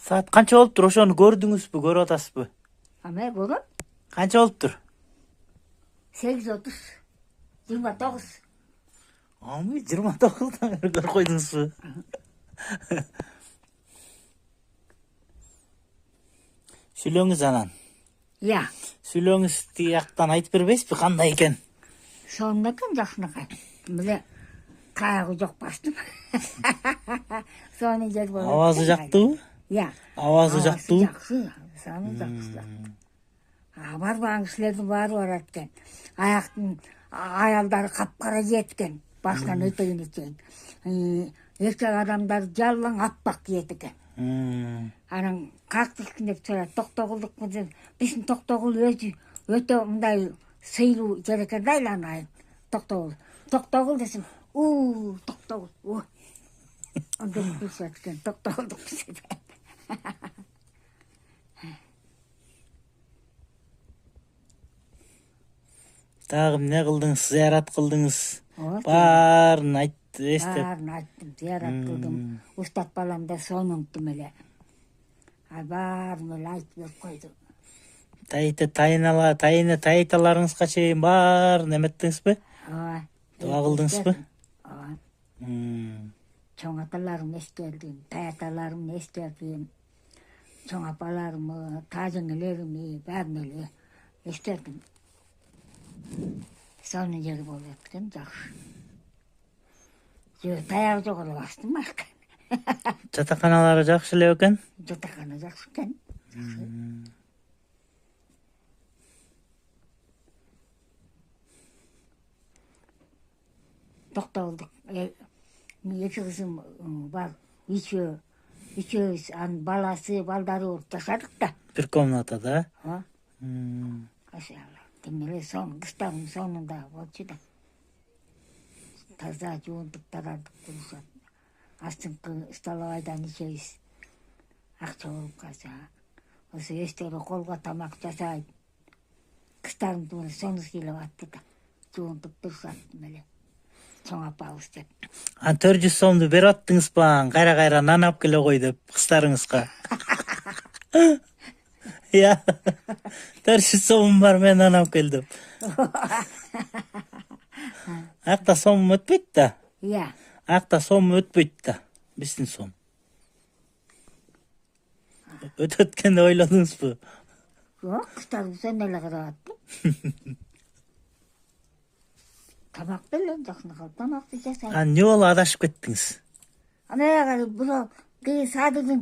Saat kança болуптур? Ошону көрдүңүзбү, көрүп атасызбы? Ама көрөм. Канча болуптур? 8:30, 29. Амы 29-дан бери көрүп койдуңузбу? Сүйлөңүз анан. Я, Сүйлөңүз тияктан айтып бербейсизби кандай экен? сонунакын жакшынакай. Миле кайгы жок бастым. Соны жер болот. Авазы жактыбы? Я. Авазы жактыбы? Жакшы, сону жакшы. Барбаган кишилердин баары барат экен. Аяктын аялдары капкара кийет экен. Башынан этегине чейин. Эркек адамдар жалаң аппак кийет экен. Анан кактыкын деп сурайт. Токтогулдук биздин Токтогул өзү өтө мындай сыйлуу жер экен да айланайын. Токтогул. Токтогул десем, Токтогул. Анда билишет экен, Токтогулдук билишет. Дагы эмне кылдыңыз? Зыярат кылдыңыз. Баарын айтты, эстеп. Баарын айттым, зыярат кылдым. Устат балам да сонунтум эле. Баарын эле айтып берип койду. Тайыталарыңызга чейин баарын эметтиңизби? Ооба. Дуа кылдыңызбы? Ооба. Чоң аталарым эстелдим, таяталарым эстелдим. Чоң апаларымы, тажеңелерими баарын эле эстелдим. Сонун жери болуп экен, жакшы. Таягы жок эле бастым башка. Жатаканалары жакшы эле экен? Жатакана жакшы экен. Токтогулдук эки кызым бар. Үчөөбүз анын баласы, балдары жашадык да. Бир комнатада? Ооба. Демеле кыстагын сонунда болчу да. Таза жуунтук тарадык турушат. Астыңкы столовайдан ичебиз. Акча болуп калса. Ошо эстери колго тамак жасайт. Кыстарын сонун кийлеп атты да. Жуунтук турушат эле. Чоң апабыз деп. 400 сомду берип аттыңызбы? Кайра нан алып келе кой деп кыздарыңызга. Я. 400 сомум бар, мен нан алып кел деп. Акта сом өтпөйт да. Я. Акта сом өтпөйт да. Биздин сом. Өтөт экен деп ойлодуңузбу? Жок, кыстарыбыз эле карап атты. Тамак деле жакшынакай тамакты жасайт. Эмне болуп адашып кеттиңиз? Ана бирөө садырдын